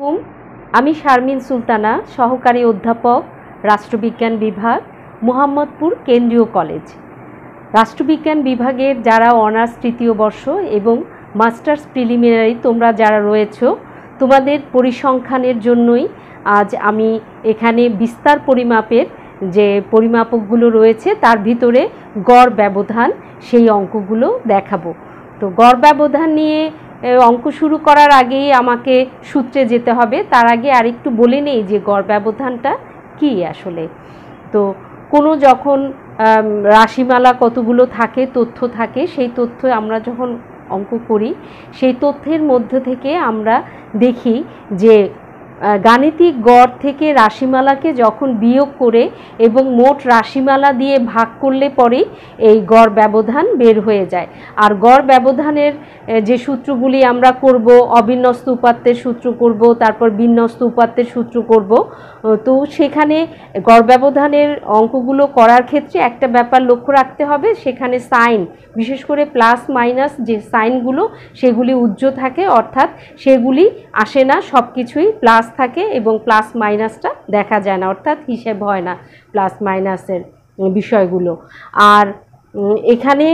হুম, আমি শারমিন সুলতানা, সহকারী অধ্যাপক, রাষ্ট্রবিজ্ঞান বিভাগ, মোহাম্মদপুর কেন্দ্রীয় কলেজ। রাষ্ট্রবিজ্ঞান বিভাগের যারা অনার্স তৃতীয় বর্ষ এবং মাস্টার্স প্রিলিমিনারি তোমরা যারা রয়েছো, তোমাদের পরিসংখ্যানের জন্যই আজ আমি এখানে বিস্তার পরিমাপের যে পরিমাপকগুলো রয়েছে তার ভিতরে গড় ব্যবধান সেই অঙ্কগুলো দেখাবো। তো গড় ব্যবধান নিয়ে অঙ্ক শুরু করার আগেই আমাকে সূত্রে যেতে হবে। তার আগে আরেকটু বলে নেই যে গড় ব্যবধানটা কী আসলে। তো কোনো যখন রাশিমালা কতগুলো থাকে, তথ্য থাকে, সেই তথ্য আমরা যখন অঙ্ক করি সেই তথ্যের মধ্যে থেকে আমরা দেখি যে গাণিতিক গড় থেকে রাশিমালাকে যখন বিয়োগ করে এবং মোট রাশিমালা দিয়ে ভাগ করলে পরেই এই গড় ব্যবধান বের হয়ে যায়। আর গড় ব্যবধানের যে সূত্রগুলি আমরা করব, অবিন্যস্ত উপাত্তের সূত্র করব, তারপর বিন্যস্ত উপাত্তের সূত্র করব। তো সেখানে গড় ব্যবধানের অঙ্কগুলো করার ক্ষেত্রে একটা ব্যাপার লক্ষ্য রাখতে হবে, সেখানে সাইন, বিশেষ করে প্লাস মাইনাস যে সাইনগুলো সেগুলি উজ্জ্ব থাকে, অর্থাৎ সেগুলি আসে না, সব কিছুই প্লাস থাকে এবং প্লাস মাইনাসটা দেখা যায় না, অর্থাৎ হিসেব হয় না প্লাস মাইনাসের বিষয়গুলো। আর এখানে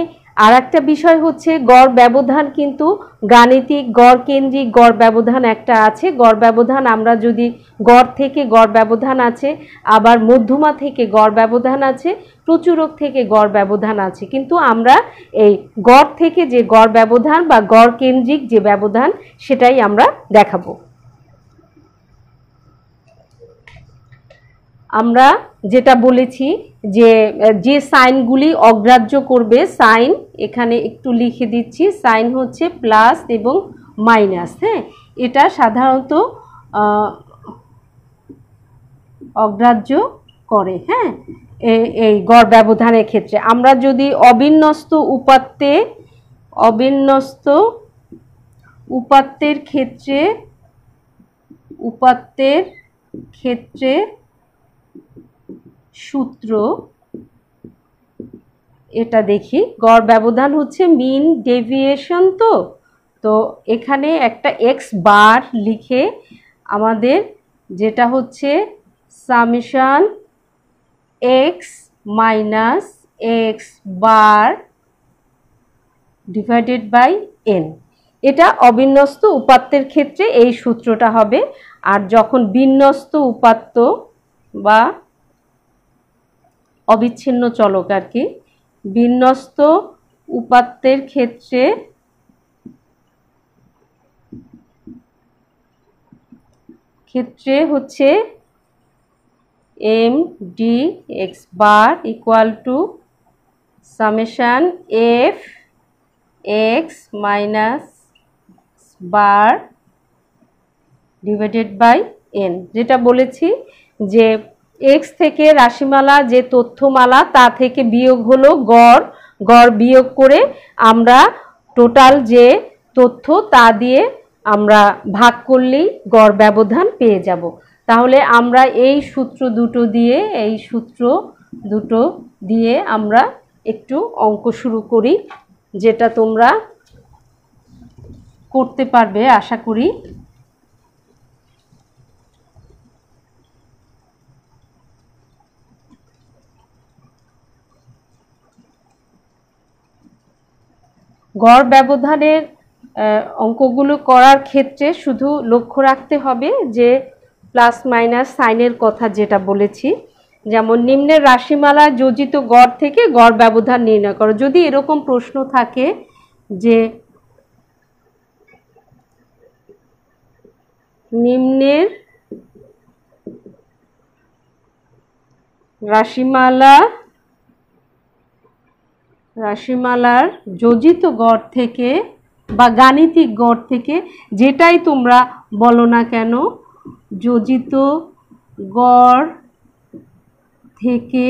আর একটা বিষয় হচ্ছে গড় ব্যবধান কিন্তু গাণিতিক গড় কেন্দ্রিক গড় ব্যবধান একটা আছে। গড় ব্যবধান আমরা যদি গড় থেকে গড় ব্যবধান আছে, আবার মধ্যমা থেকে গড় ব্যবধান আছে, প্রচুরক থেকে গড় ব্যবধান আছে, কিন্তু আমরা এই গড় থেকে যে গড় ব্যবধান বা গড় কেন্দ্রিক যে ব্যবধান সেটাই আমরা দেখাবো। আমরা যেটা বলেছি যে সাইনগুলি অগ্রাহ্য করবে, সাইন এখানে একটু লিখে দিচ্ছি, সাইন হচ্ছে প্লাস এবং মাইনাস। হ্যাঁ, এটা সাধারণত অগ্রাহ্য করে। হ্যাঁ, এই গড় ব্যবধানের ক্ষেত্রে আমরা যদি অবিন্যস্ত উপাত্তের ক্ষেত্রে সূত্র এটা দেখি। গড় ব্যবধান হচ্ছে মিন ডেভিয়েশন। তো এখানে একটা এক্স বার লিখে আমাদের যেটা হচ্ছে summation x minus x bar divided by n, এটা অবিন্যস্ত উপাত্তের ক্ষেত্রে এই সূত্রটা হবে। আর যখন বিন্যস্ত উপাত্ত বা অবিচ্ছিন্ন চলক আর কি, বিন্যস্ত উপাত্তের ক্ষেত্রে হচ্ছে M D x bar equal to summation f x minus bar divided by n. যেটা বলেছি যে এক্স থেকে রাশিমালা যে তথ্যমালা তা থেকে বিয়োগ হলো গড়, গড় বিয়োগ করে আমরা টোটাল যে তথ্য তা দিয়ে আমরা ভাগ করলেই গড় ব্যবধান পেয়ে যাব। তাহলে আমরা এই সূত্র দুটো দিয়ে আমরা একটু অঙ্ক শুরু করি, যেটা তোমরা করতে পারবে আশা করি। গড় ব্যবধানের অঙ্কগুলো করার ক্ষেত্রে শুধু লক্ষ্য রাখতে হবে যে প্লাস মাইনাস সাইনের কথা যেটা বলেছি, যেমন নিম্নের রাশিমালা যোজিত গড় থেকে গড় ব্যবধান নির্ণয় করো। যদি এরকম প্রশ্ন থাকে যে নিম্নের রাশিমালার যোজিত গড় থেকে বা গাণিতিক গড় থেকে, যেটাই তোমরা বলো না কেন, যোজিত গড় থেকে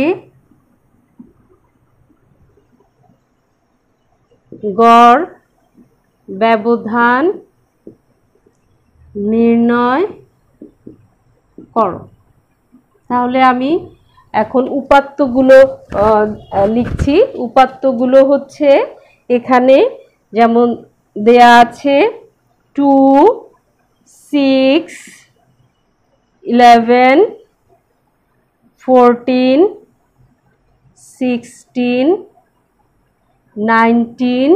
গড় ব্যবধান নির্ণয় করো। তাহলে আমি এখন উপাত্তগুলো লিখছি। উপাত্তগুলো হচ্ছে এখানে যেমন দেয়া আছে 2, 6, 11, 14, 16, 19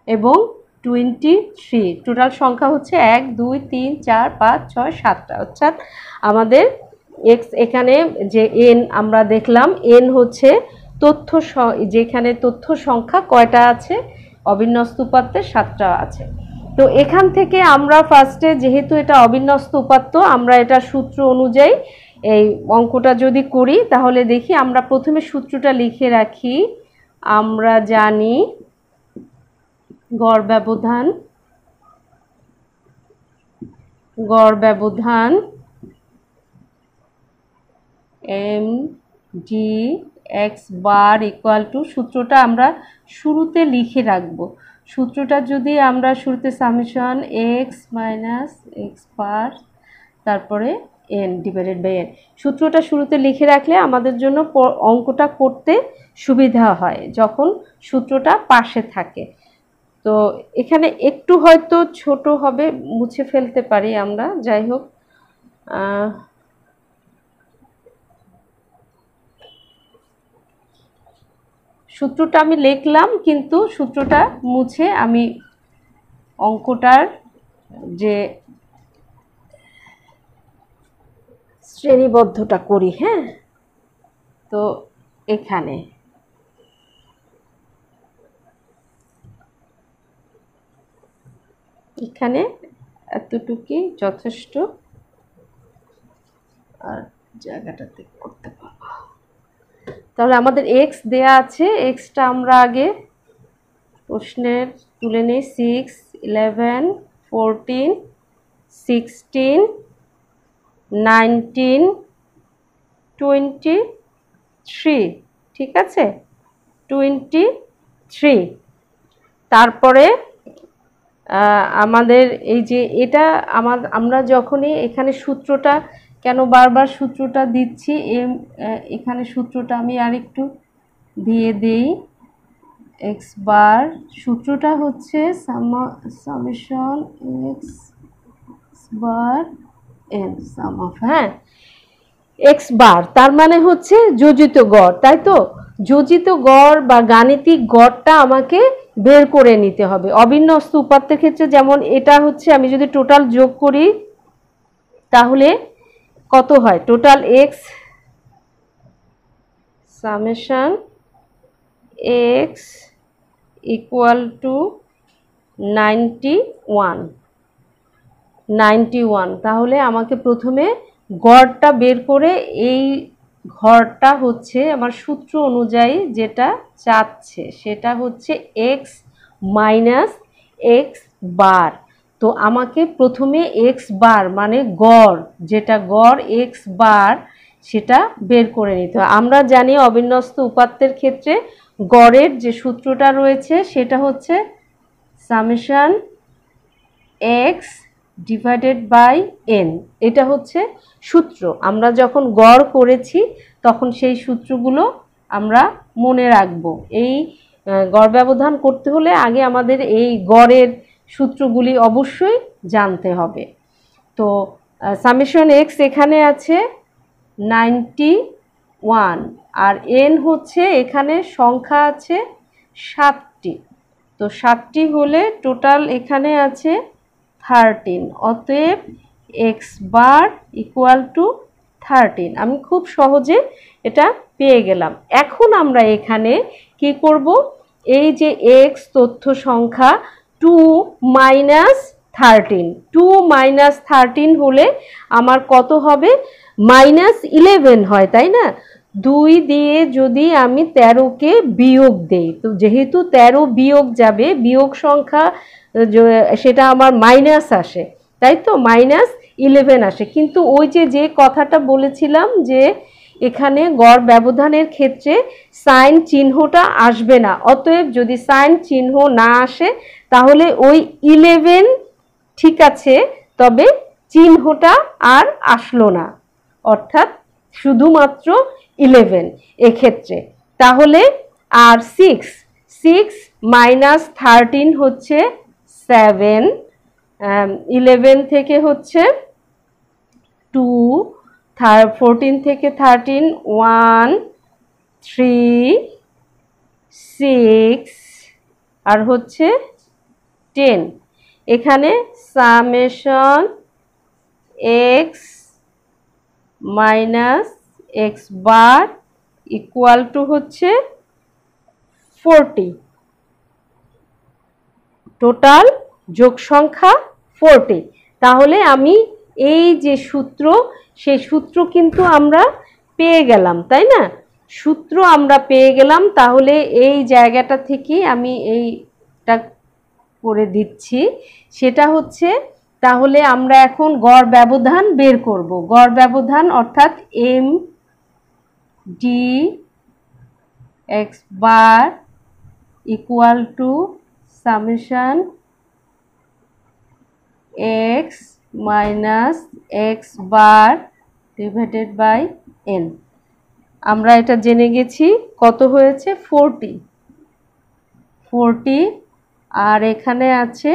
এবং 23। টোটাল সংখ্যা হচ্ছে 1 2 3 4 5 6 7টা। অর্থাৎ আমাদের এক্স এখানে যে এন আমরা দেখলাম, এন হচ্ছে তথ্য, যেখানে তথ্য সংখ্যা কয়টা আছে, অবিন্যস্ত উপাত্তের 7টা আছে। তো এখান থেকে আমরা ফার্স্টে, যেহেতু এটা অবিন্যস্ত উপাত্ত, আমরা এটা সূত্র অনুযায়ী এই অঙ্কটা যদি করি, তাহলে দেখি আমরা প্রথমে সূত্রটা লিখে রাখি। আমরা জানি গড় ব্যবধান M D x bar equal to, সূত্রটা আমরা শুরুতে লিখে রাখবো। সূত্রটা যদি আমরা শুরুতে summation x minus x bar তারপরে এন ডিভাইডেড বাই এন, সূত্রটা শুরুতে লিখে রাখলে আমাদের জন্য অঙ্কটা করতে সুবিধা হয় যখন সূত্রটা পাশে থাকে। তো এখানে একটু হয়তো ছোট হবে, মুছে ফেলতে পারি আমরা, যাই হোক। সূত্রটা আমি লিখলাম, কিন্তু সূত্রটা মুছে আমি অঙ্কটার যে শ্রেণীবদ্ধটা করি। হ্যাঁ, তো এখানে এতটুকুই যথেষ্ট, আর জায়গাটাতে করতে পারবো। তাহলে আমাদের এক্স দেয়া আছে, এক্সটা আমরা আগে প্রশ্নের তুলে নিই। 6, 11, 14, 16, 19, 23, ঠিক আছে, 23। তারপরে আমাদের এই যে এটা আমরা যখনই এখানে সূত্রটা, কেন বারবার সূত্রটা দিচ্ছি, এখানে সূত্রটা আমি আরেকটু দিয়ে দেই। এক্স বার সূত্রটা হচ্ছে summation x bar N some of, হ্যাঁ, এক্স বার তার মানে হচ্ছে যোজিত গড়, তাই তো? যোজিত গড় বা গাণিতিক গড়টা আমাকে বের করে নিতে হবে। অবিন্যস্ত উপাত্তের ক্ষেত্রে যেমন এটা হচ্ছে, আমি যদি টোটাল যোগ করি তাহলে কত হয়? Total x summation x equal to 91। তাহলে আমাকে প্রথমে গড়টা বের করে, এই ঘরটা হচ্ছে আমার সূত্র অনুযায়ী যেটা চাচ্ছে সেটা হচ্ছে এক্স মাইনাস এক্স বার। তো আমাকে প্রথমে এক্স বার মানে গড়, যেটা গড় এক্স বার, সেটা বের করে নিতে হয়। আমরা জানি অবিন্যস্ত উপাত্তের ক্ষেত্রে গড়ের যে সূত্রটা রয়েছে সেটা হচ্ছে summation x divided by n, এটা হচ্ছে সূত্র। আমরা যখন গড় করেছি তখন সেই সূত্রগুলো আমরা মনে রাখব। এই গড় ব্যবধান করতে হলে আগে আমাদের এই গড়ের সূত্রগুলি অবশ্যই জানতে হবে। তো সামেশন এক্স এখানে আছে 91, আর এন হচ্ছে এখানে সংখ্যা আছে 7টি। তো 7টি হলে টোটাল এখানে আছে 13। অতএব এক্স বার ইকুয়াল টু 13। আমি খুব সহজে এটা পেয়ে গেলাম। এখন আমরা এখানে কি করব? এই যে এক্স তথ্য সংখ্যা 2 মাইনাস 13 হলে আমার কত হবে? -11 হয়, তাই না? 2 দিয়ে যদি আমি 13কে বিয়োগ দেই, তো যেহেতু 13 বিয়োগ যাবে, বিয়োগ সংখ্যা সেটা আমার মাইনাস আসে, তাই তো, -11 আসে। কিন্তু ওই যে কথাটা বলেছিলাম যে এখানে গড় ব্যবধানের ক্ষেত্রে সাইন চিহ্নটা আসবে না। অতএব যদি সাইন চিহ্ন না আসে তাহলে ওই 11 ঠিক আছে, তবে চিহ্নটা আর আসলো না, অর্থাৎ শুধুমাত্র 11 এক্ষেত্রে। তাহলে আর 6 মাইনাস 13 হচ্ছে 7, 11 থেকে হচ্ছে 2, 14 থেকে 13, 1, 3, 6 আর হচ্ছে 10। এখানে summation x minus x bar equal two হচ্ছে 40। টোটাল যোগ সংখ্যা 40। তাহলে আমি এই যে সূত্র, সেই সূত্র কিন্তু আমরা পেয়ে গেলাম, তাই না? সূত্র আমরা পেয়ে গেলাম। তাহলে এই জায়গাটা থেকে আমি এইটা করে দিচ্ছি, সেটা হচ্ছে, তাহলে আমরা এখন গড় ব্যবধান বের করব। গড় ব্যবধান অর্থাৎ M D x bar equal to summation x minus x bar divided by n. আমরা এটা জেনে গেছি কত হয়েছে, 40 আর এখানে আছে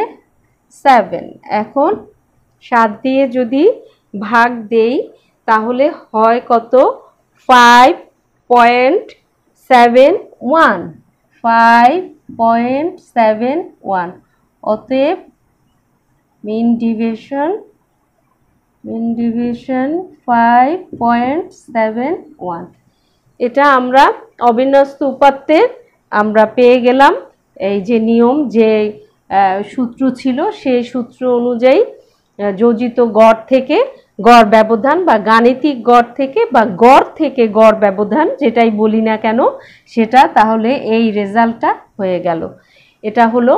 7। এখন 7 দিয়ে যদি ভাগ দেই তাহলে হয় কত, 5.71, 5.71। অতএব মিন ডিভিশন 5.71। এটা আমরা অবিন্যস্ত উপাত্তের আমরা পেয়ে গেলাম। এই যে নিয়ম, যে সূত্র ছিল, সেই সূত্র অনুযায়ী যোজিত গড় থেকে গড় ব্যবধান বা গাণিতিক গড় থেকে বা গড় থেকে গড় ব্যবধান, যেটাই বলি না কেন সেটা, তাহলে এই রেজাল্টটা হয়ে গেল। এটা হলো।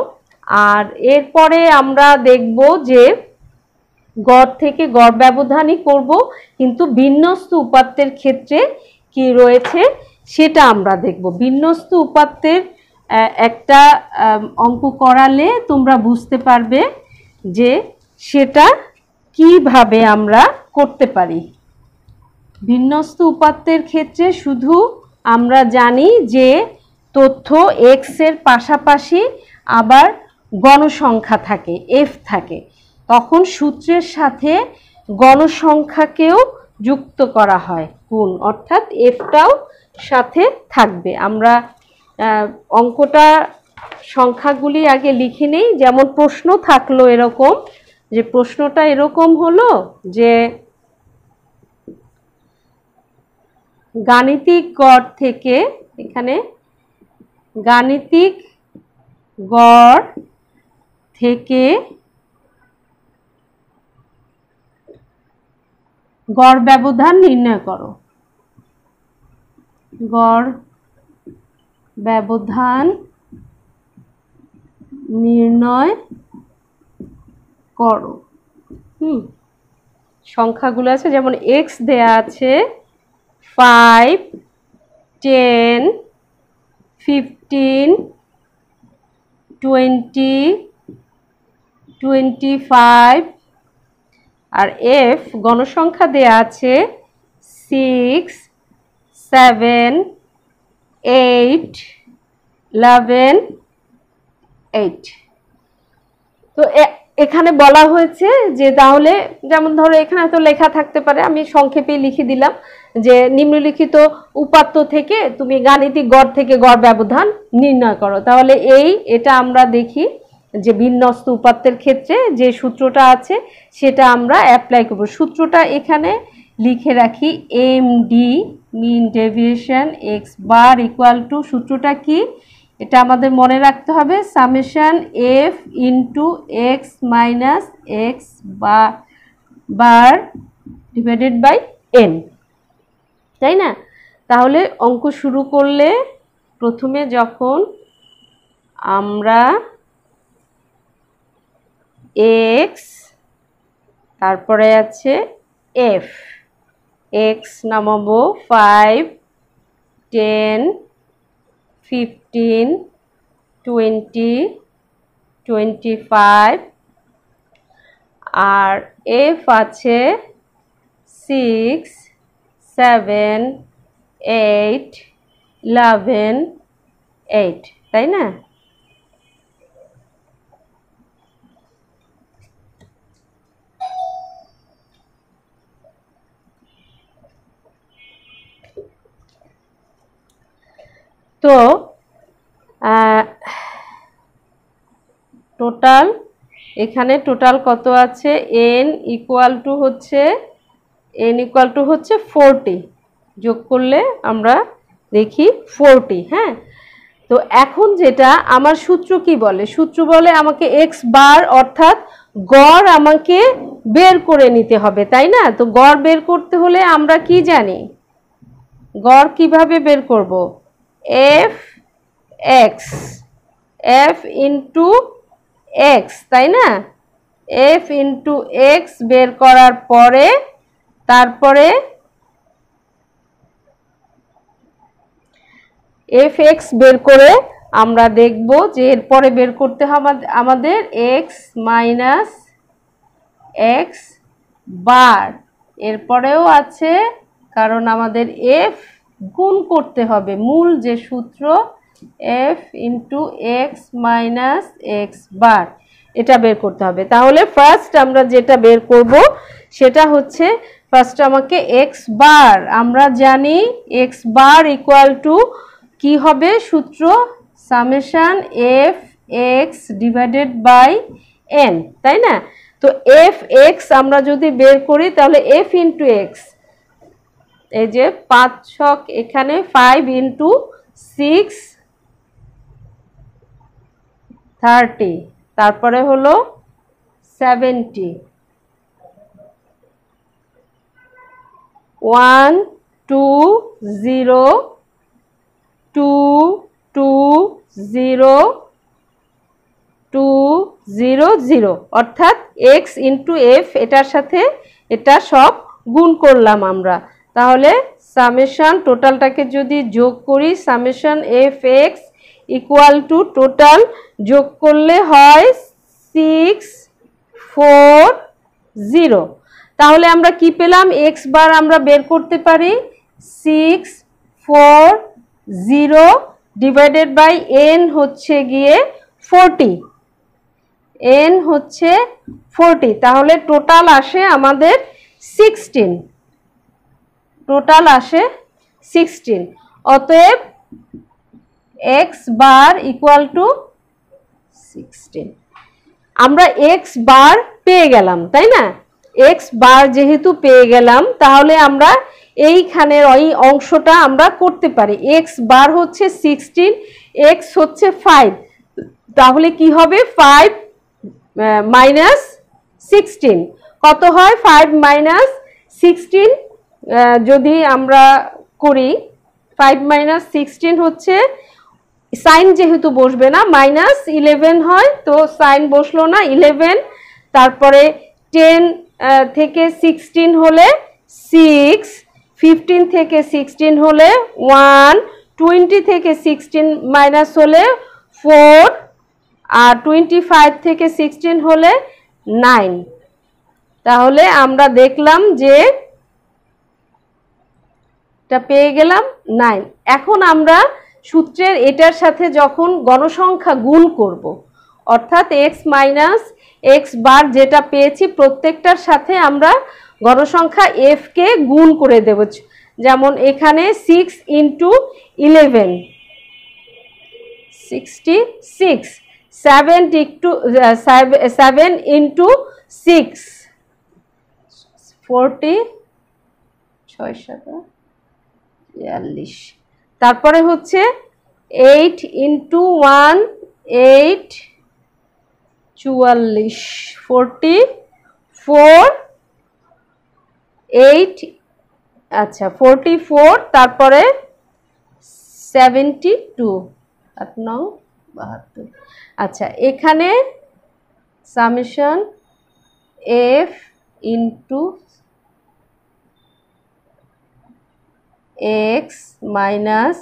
আর এরপরে আমরা দেখব যে গড় থেকে গড় ব্যবধানই করব, কিন্তু বিন্যস্ত উপাত্তের ক্ষেত্রে কি রয়েছে সেটা আমরা দেখব। বিন্যস্ত উপাত্তের একটা অঙ্ক করালে তোমরা বুঝতে পারবে যে সেটা কিভাবে আমরা করতে পারি। বিন্যস্ত উপাত্তের ক্ষেত্রে শুধু আমরা জানি যে তথ্য এক্স এর পাশাপাশি আবার গণসংখ্যা থাকে, এফ থাকে, তখন সূত্রের সাথে গণসংখ্যাকেও যুক্ত করা হয়, গুণ, অর্থাৎ এফটাও সাথে থাকবে। আমরা অঙ্কটা সংখ্যাগুলি আগে লিখে নেই। যেমন প্রশ্ন থাকলো এরকম, যে প্রশ্নটা এরকম হলো যে গাণিতিক গড় থেকে, এখানে গাণিতিক গড় থেকে গড় ব্যবধান নির্ণয় করো। গড় ব্যবধান নির্ণয় করো। সংখ্যাগুলো আছে, যেমন এক্স দেয়া আছে 5, 10, 15, 20, 25 আর এফ গণসংখ্যা দেয়া আছে 6, 7, 8, 11, 8। তো এখানে বলা হয়েছে যে তাহলে, যেমন ধরো এখানে তো লেখা থাকতে পারে, আমি সংক্ষেপে লিখে দিলাম যে নিম্নলিখিত উপাত্ত থেকে তুমি গাণিতিক গড় থেকে গড় ব্যবধান নির্ণয় করো। তাহলে এটা আমরা দেখি যে বিন্যস্ত উপাত্তের ক্ষেত্রে যে সূত্রটা আছে সেটা আমরা অ্যাপ্লাই করব। সূত্রটা এখানে লিখে রাখি, M D mean deviation x bar equal to, সূত্রটা কি এটা আমাদের মনে রাখতে হবে, summation f into x minus x bar divided by n, তাই না? তাহলে অঙ্ক শুরু করলে প্রথমে যখন আমরা এক্স, তারপরে আছে এফ, এক্স নামাবো 5, 10, 15, 20, 25 আর এফ আছে 6, 7, 8, 11, 8, তাই না? তো টোটাল এখানে টোটাল কত আছে, n ইকুয়াল টু হচ্ছে 40, যোগ করলে আমরা দেখি 40। হ্যাঁ, তো এখন যেটা আমার সূত্র কি বলে, সূত্র বলে আমাকে এক্স বার অর্থাৎ গড় আমাকে বের করে নিতে হবে, তাই না? তো গড় বের করতে হলে আমরা কি জানি, গড় কিভাবে বের করব, এফ ইন্টু এক্স, তাই না? এফ ইন্টু এক্স বের করার পরে তারপরে এফ এক্স বের করে আমরা দেখব যে এরপরে বের করতে হবে আমাদের এক্স মাইনাস এক্স বার, এরপরেও আছে কারণ আমাদের এফ গুণ করতে হবে, মূল যে সূত্র f into x minus x bar, এটা বের করতে হবে। তাহলে ফার্স্ট আমরা যেটা বের করব সেটা হচ্ছে ফার্স্ট আমাকে এক্স বার, আমরা জানি এক্স বার ইকুয়াল টু কি হবে সূত্র, summation f x divided by n, তাই না? তো এফ এক্স আমরা যদি বের করি তাহলে এফ ইন্টু এক্স, এই যে 5 ছক এখানে 5 ইন্টু 6 30, তারপরে হলো 70, 1 2 0 2 2 0 2 0 0, অর্থাৎ এক্স ইন্টু এফ এটার সাথে এটা সব গুণ করলাম আমরা। তাহলে সামেশন টোটালটাকে যদি যোগ করি, summation f x equal to total যোগ করলে হয় 640। তাহলে আমরা কি পেলাম, এক্স বার আমরা বের করতে পারি 640 ডিভাইডেড বাই এন হচ্ছে গিয়ে 40, এন হচ্ছে 40, তাহলে টোটাল আসে আমাদের 16, টোটাল আসে 16। অতএব এক্স বার ইকুয়াল টু 16। আমরা এক্স বার পেয়ে গেলাম, তাই না? এক্স বার যেহেতু পেয়ে গেলাম তাহলে আমরা এইখানের ওই অংশটা আমরা করতে পারি। এক্স বার হচ্ছে 16, এক্স হচ্ছে 5, তাহলে কি হবে 5 মাইনাস 16 কত হয়, 5 মাইনাস 16 যদি আমরা করি 5 মাইনাস 16 হচ্ছে, সাইন যেহেতু বসবে না মাইনাস 11 হয়, তো সাইন বসলো না 11, তারপরে 10 থেকে 16 হলে 6, 15 থেকে 16 হলে 1, 20 থেকে 16 মাইনাস হলে 4, আর 25 থেকে 16 হলে 9। তাহলে আমরা দেখলাম যে এটা পেয়ে গেলাম 9। এখন আমরা সূত্রের এটার সাথে যখন গণসংখ্যা গুণ করব, অর্থাৎ এক্স মাইনাস এক্স বার যেটা পেয়েছি প্রত্যেকটার সাথে আমরা গণসংখ্যা এফ কে গুণ করে দেব। যেমন এখানে 6 ইন্টু 11 66, 7 ইন্টু 6 40, 6 7 42, তারপরে হচ্ছে 8 ইন্টু 1 8 44, 44 8, আচ্ছা 44, তারপরে 72 8 9 72। আচ্ছা এখানে summation f into x minus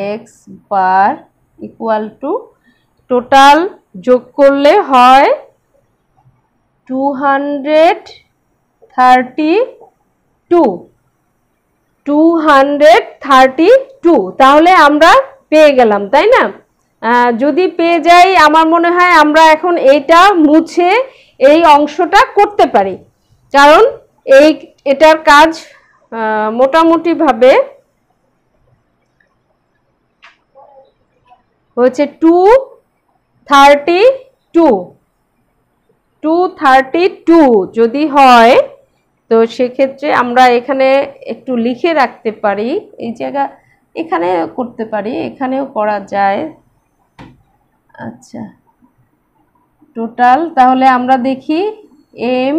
x bar equal two total যোগ করলে হয় 232। তাহলে আমরা পেয়ে গেলাম, তাই না? যদি পেয়ে যাই আমার মনে হয় আমরা এখন এইটা মুছে এই অংশটা করতে পারি, কারণ এটার কাজ মোটামুটি ভাবে হচ্ছে 232 যদি হয়, তো সেক্ষেত্রে আমরা এখানে একটু লিখে রাখতে পারি, এই জায়গা এখানে করতে পারি, এখানেও করা যায়। আচ্ছা, টোটাল তাহলে আমরা দেখি M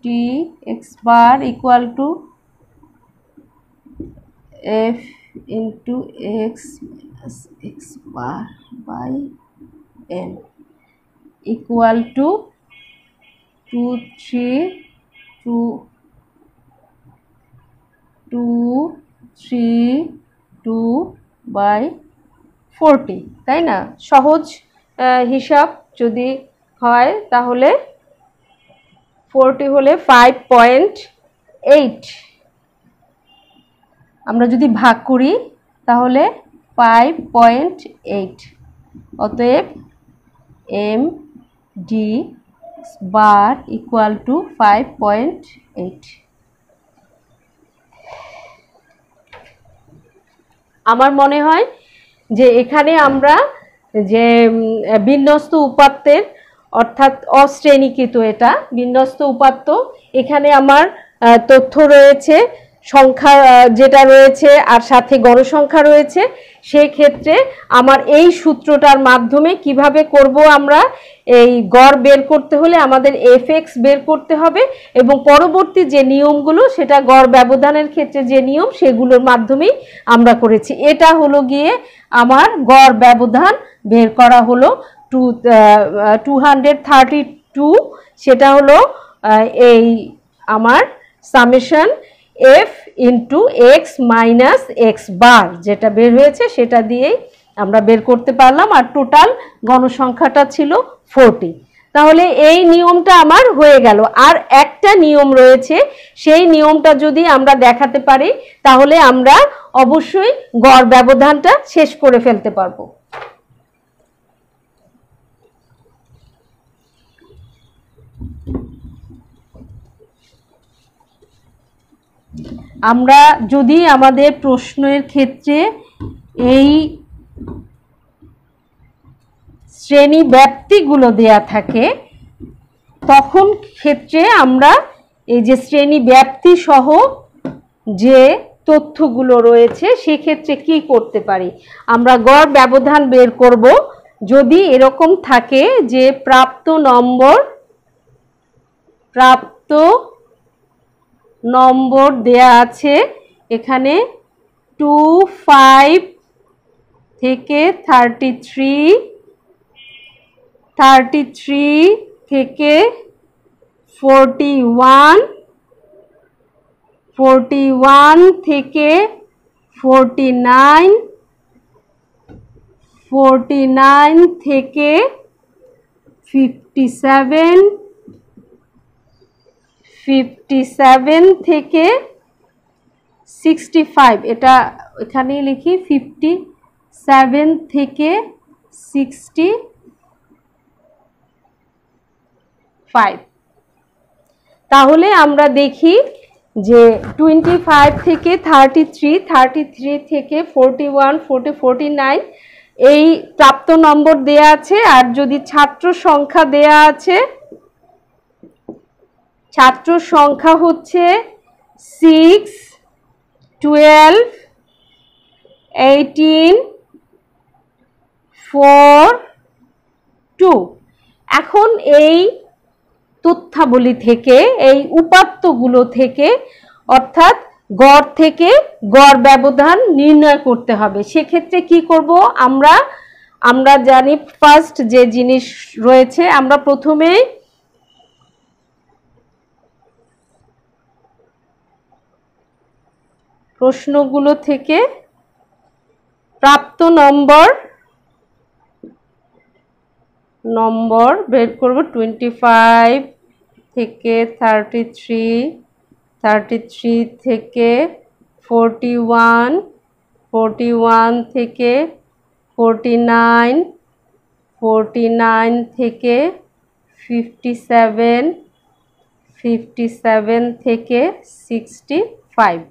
T x bar equal to f into x minus x bar by n equal to 232/40, তাই না? সহজ হিসাব যদি হয় তাহলে 40 হলে 5.8, আমরা যদি ভাগ করি তাহলে 5.8, অতএব M D bar equal to 5.8। আমার মনে হয় যে এখানে আমরা যে বিন্যস্ত উপাত্তের অর্থাৎ অশ্রেণীকৃত, এটা বিন্যস্ত উপাত্ত, এখানে আমার তথ্য রয়েছে, সংখ্যা যেটা রয়েছে আর সাথে গণসংখ্যা রয়েছে, সেই ক্ষেত্রে আমার এই সূত্রটার মাধ্যমে কিভাবে করব, আমরা এই গড় বের করতে হলে আমাদের এফএক্স বের করতে হবে এবং পরবর্তী যে নিয়মগুলো সেটা গড় ব্যবধানের ক্ষেত্রে যে নিয়ম সেগুলোর মাধ্যমেই আমরা করেছি। এটা হলো গিয়ে আমার গড় ব্যবধান বের করা হলো 232, সেটা হলো এই আমার summation f into x minus x bar যেটা বের হয়েছে সেটা দিয়েই আমরা বের করতে পারলাম, আর টোটাল গণসংখ্যাটা ছিল 40। তাহলে এই নিয়মটা আমার হয়ে গেল। আর একটা নিয়ম রয়েছে, সেই নিয়মটা যদি আমরা দেখাতে পারি তাহলে আমরা অবশ্যই গড় ব্যবধানটা শেষ করে ফেলতে পারবো। আমরা যদি আমাদের প্রশ্নের ক্ষেত্রে এই শ্রেণী ব্যাপ্তিগুলো দেয়া থাকে, তখন ক্ষেত্রে আমরা এই যে শ্রেণী ব্যাপ্তি সহ যে তথ্যগুলো রয়েছে সেক্ষেত্রে কি করতে পারি, আমরা গড় ব্যবধান বের করব। যদি এরকম থাকে যে প্রাপ্ত নম্বর দেয়া আছে, এখানে 25 থেকে 33 থেকে 41 থেকে 49 থেকে 57 থেকে 65, এটা এখানেই লিখি 57 থেকে 65। তাহলে আমরা দেখি যে 25 থেকে 33 থেকে 41, 49 এই প্রাপ্ত নম্বর দেয়া আছে, আর যদি ছাত্র সংখ্যা দেয়া আছে, ছাত্র সংখ্যা হচ্ছে 6, 12, 18, 4, 2। এখন এই তথ্যাবলী থেকে, এই উপাত্তগুলো থেকে, অর্থাৎ গড় থেকে গড় ব্যবধান নির্ণয় করতে হবে। সেক্ষেত্রে কি করব, আমরা জানি ফার্স্ট যে জিনিস রয়েছে, আমরা প্রথমে প্রশ্নগুলো থেকে প্রাপ্ত নম্বর বের করব। 25 থেকে 33 থেকে 41 থেকে 49 থেকে 57 থেকে 65,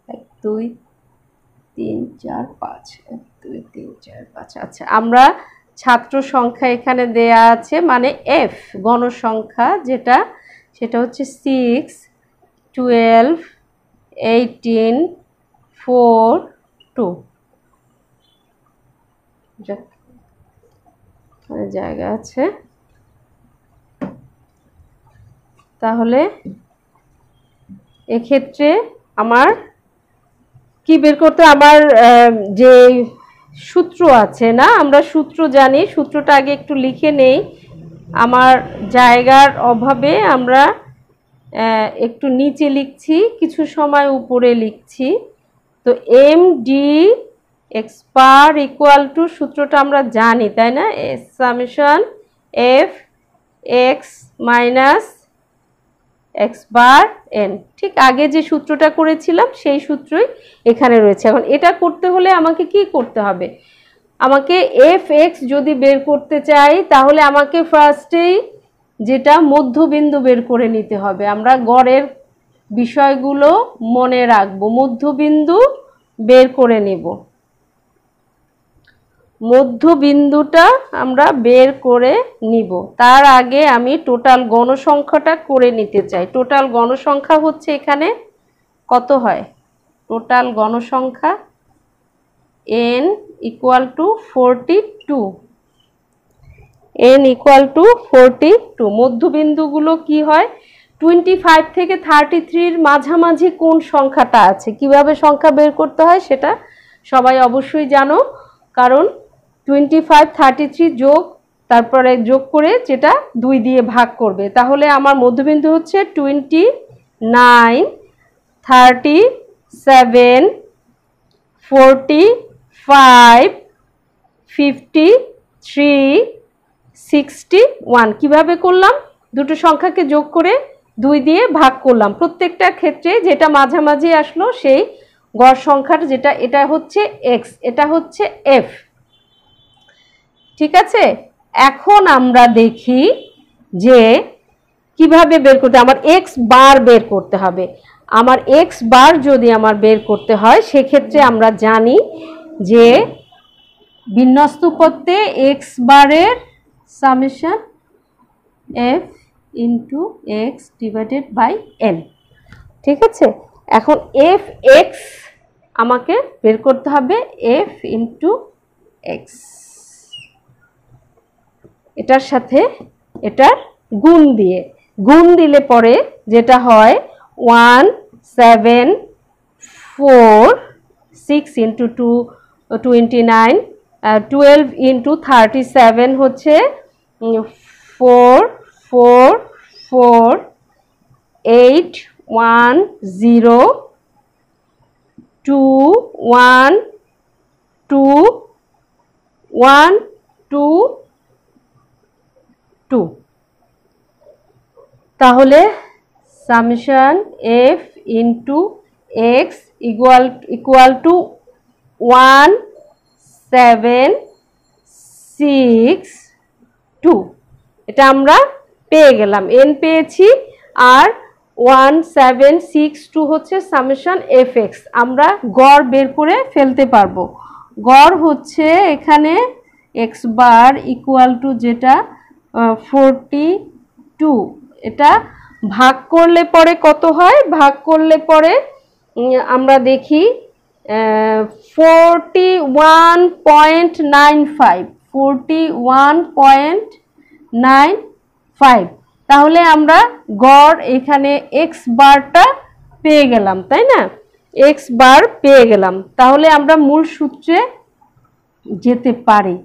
1 2 3 4 5 1 2 3 4 5 আচ্ছা আমরা ছাত্র সংখ্যা এখানে দেয়া আছে মানে f গণসংখ্যা যেটা সেটা হচ্ছে 6 12 18 4 2 জায়গা আছে তাহলে এক্ষেত্রে আমার কি বের করতে আমার যে সূত্র আছে না আমরা সূত্র জানি সূত্রটা আগে একটু লিখে নেই আমার জায়গার অভাবে আমরা একটু নিচে লিখছি কিছু সময় উপরে লিখছি তো M D x bar equal to সূত্রটা আমরা জানি তাই না summation f x minus x bar n ঠিক আগে যে সূত্রটা করেছিলাম সেই সূত্রই এখানে রয়েছে এখন এটা করতে হলে আমাকে কি করতে হবে আমাকে এফ এক্স যদি বের করতে চাই তাহলে আমাকে ফার্স্টেই যেটা মধ্যবিন্দু বের করে নিতে হবে আমরা গড়ের বিষয়গুলো মনে রাখবো মধ্যবিন্দু বের করে নেব মধ্যবিন্দুটা আমরা বের করে নিব তার আগে আমি টোটাল গণসংখ্যাটা করে নিতে চাই টোটাল গণসংখ্যা হচ্ছে এখানে কত হয় টোটাল গণসংখ্যা n equal to 42 n equal to 42 মধ্যবিন্দুগুলো কি হয় 25 থেকে 33 এর মাঝামাঝি কোন সংখ্যাটা আছে কিভাবে সংখ্যা বের করতে হয় সেটা সবাই অবশ্যই জানো কারণ 25 33 যোগ তারপরে যোগ করে যেটা 2 দিয়ে ভাগ করবে তাহলে আমার মধ্যবিন্দু হচ্ছে 29 37 45 53 61 কিভাবে করলাম দুটো সংখ্যাকে যোগ করে 2 দিয়ে ভাগ করলাম প্রত্যেকটা ক্ষেত্রে যেটা মাঝামাঝি আসলো সেই গড় সংখ্যার যেটা এটা হচ্ছে x এটা হচ্ছে f ঠিক আছে এখন আমরা দেখি যে কিভাবে বের করতে আমার x বার বের করতে হবে আমার x বার যদি আমার বের করতে হয় সেক্ষেত্রে আমরা জানি যে বিন্যস্ত করতে x বারের summation f into x divided by n ঠিক আছে এখন f x আমাকে বের করতে হবে f ইনটু x এটার সাথে এটার গুণ দিলে পরে যেটা হয় 1 7 4 6 ইনটু 2 29 12 ইনটু 37 হচ্ছে 4 4 4 8 1 0 2 1 2 1 2 2 তাহলে summation f into x equal to 1 7 6 2 এটা আমরা পেয়ে গেলাম n পেয়েছি আর 1762 হচ্ছে সামেশন fx আমরা গড় বের করে ফেলতে পারবো গড় হচ্ছে এখানে x বার ইকুয়াল টু যেটা 42 এটা ভাগ করলে পরে কত হয় ভাগ করলে পরে আমরা দেখি 41.95 তাহলে আমরা গড় এখানে x বারটা পেয়ে গেলাম তাই না x বার পেয়ে গেলাম তাহলে আমরা মূল সূত্রে যেতে পারি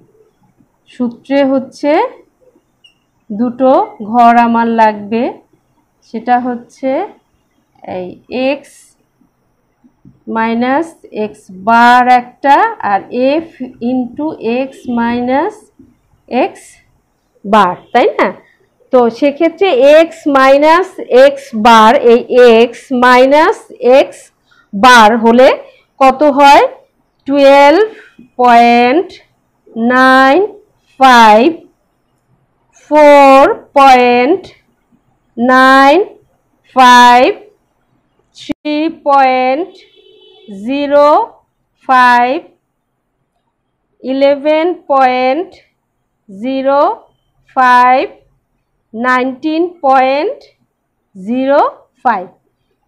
সূত্রে হচ্ছে দুটো ঘর আমার লাগবে সেটা হচ্ছে এই x মাইনাস এক্স বার একটা আর f into x minus x bar তাই না তো সেক্ষেত্রে এক্স মাইনাস এক্স বার এই এক্স মাইনাস এক্স বার হলে কত হয় 12.95 4.95 3.05 5, 11.05, 19.05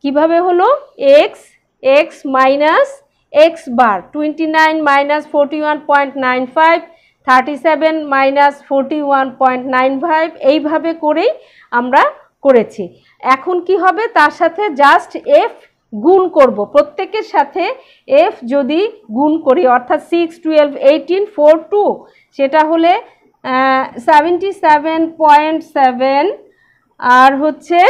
কিভাবে হলো x মাইনাস x বার 29 মাইনাস 41.95 37 মাইনাস 41.95 এইভাবে করেই আমরা করেছি। এখন কি হবে, তার সাথে জাস্ট f গুণ করব, প্রত্যেকের সাথে f যদি গুণ করি অর্থাৎ 6, 12, 18, 4, 2 সেটা হলে 77.7 আর হচ্ছে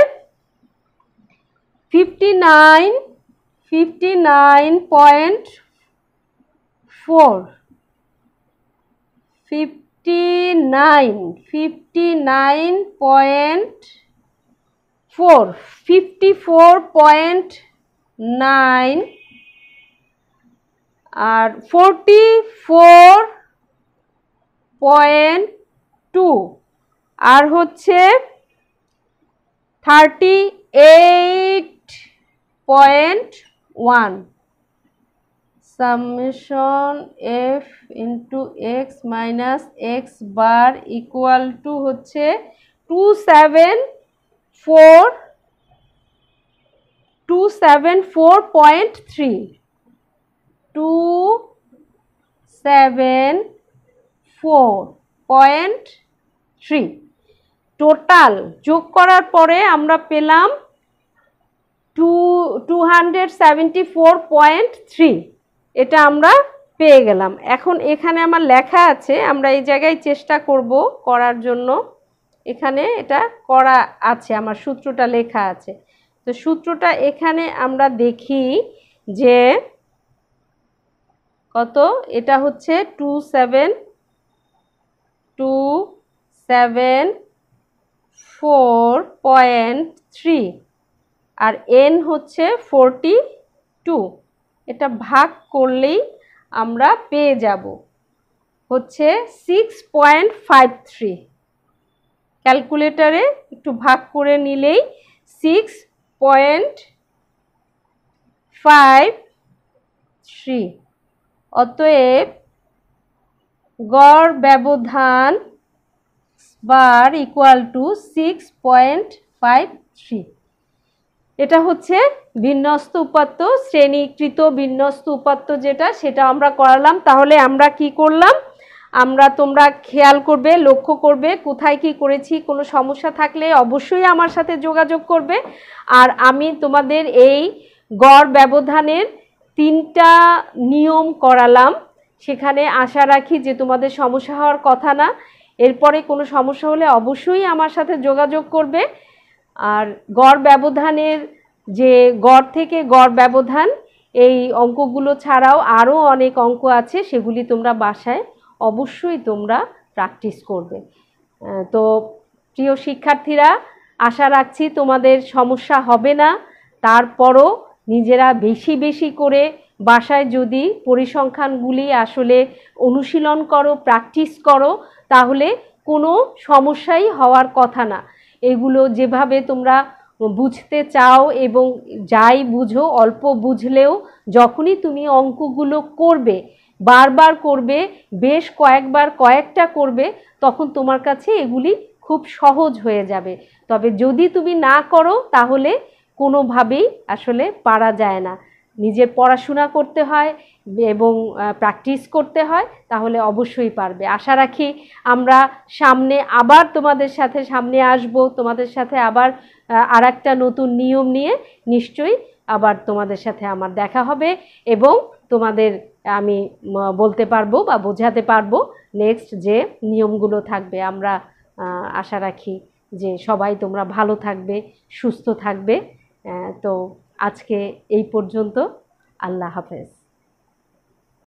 59.4 54.9 আর 44.2 আর হচ্ছে 38.1 summation f into x minus x bar equal to হচ্ছে 274.3 274.3 টোটাল যোগ করার পরে আমরা পেলাম 274.3 এটা আমরা পেয়ে গেলাম। এখন এখানে আমার লেখা আছে, আমরা এই জায়গায় চেষ্টা করব করার জন্য, এখানে এটা করা আছে, আমার সূত্রটা লেখা আছে। তো সূত্রটা এখানে আমরা দেখি যে কত, এটা হচ্ছে 274.3 আর n হচ্ছে 42, এটা ভাগ করলেই আমরা পেয়ে যাব হচ্ছে 6.53, ক্যালকুলেটরে একটু ভাগ করে নিলেই 6.53। অতএব গড় ব্যবধান বার ইকুয়াল টু 6.53। এটা হচ্ছে বিন্যস্ত উপাত্ত, শ্রেণীকৃত বিন্যস্ত উপাত্ত যেটা, সেটা আমরা করালাম। তাহলে আমরা কি করলাম, তোমরা খেয়াল করবে, লক্ষ্য করবে কোথায় কি করেছি। কোনো সমস্যা থাকলে অবশ্যই আমার সাথে যোগাযোগ করবে। আর আমি তোমাদের এই গড় ব্যবধানের 3টা নিয়ম করালাম, সেখানে আশা রাখি যে তোমাদের সমস্যা হওয়ার কথা না। এরপরে কোনো সমস্যা হলে অবশ্যই আমার সাথে যোগাযোগ করবে। আর গড় ব্যবধানের যে গড় থেকে গড় ব্যবধান, এই অঙ্কগুলো ছাড়াও আরও অনেক অঙ্ক আছে, সেগুলি তোমরা বাসায় অবশ্যই তোমরা প্র্যাকটিস করবে। তো প্রিয় শিক্ষার্থীরা, আশা রাখছি তোমাদের সমস্যা হবে না। তারপরও নিজেরা বেশি বেশি করে বাসায় যদি পরিসংখ্যানগুলি আসলে অনুশীলন করো, প্র্যাকটিস করো, তাহলে কোনো সমস্যাই হওয়ার কথা না। এগুলো যেভাবে তোমরা বুঝতে চাও এবং যাই বুঝো, অল্প বুঝলেও যখনই তুমি অঙ্কগুলো করবে, বারবার করবে, বেশ কয়েকবার কয়েকটা করবে, তখন তোমার কাছে এগুলি খুব সহজ হয়ে যাবে। তবে যদি তুমি না করো তাহলে কোনোভাবেই আসলে পারা যায় না। নিজের পড়াশোনা করতে হয় এবং প্র্যাকটিস করতে হয়, তাহলে অবশ্যই পারবে। আশা রাখি আমরা সামনে আবার তোমাদের সাথে সামনে আসব, তোমাদের সাথে আবার আরেকটা নতুন নিয়ম নিয়ে নিশ্চয়ই আবার তোমাদের সাথে আমার দেখা হবে এবং তোমাদের আমি বলতে পারবো বা বোঝাতে পারবো নেক্সট যে নিয়মগুলো থাকবে। আমরা আশা রাখি যে সবাই তোমরা ভালো থাকবে, সুস্থ থাকবে। তো আজকে এই পর্যন্ত। আল্লাহ হাফেজ।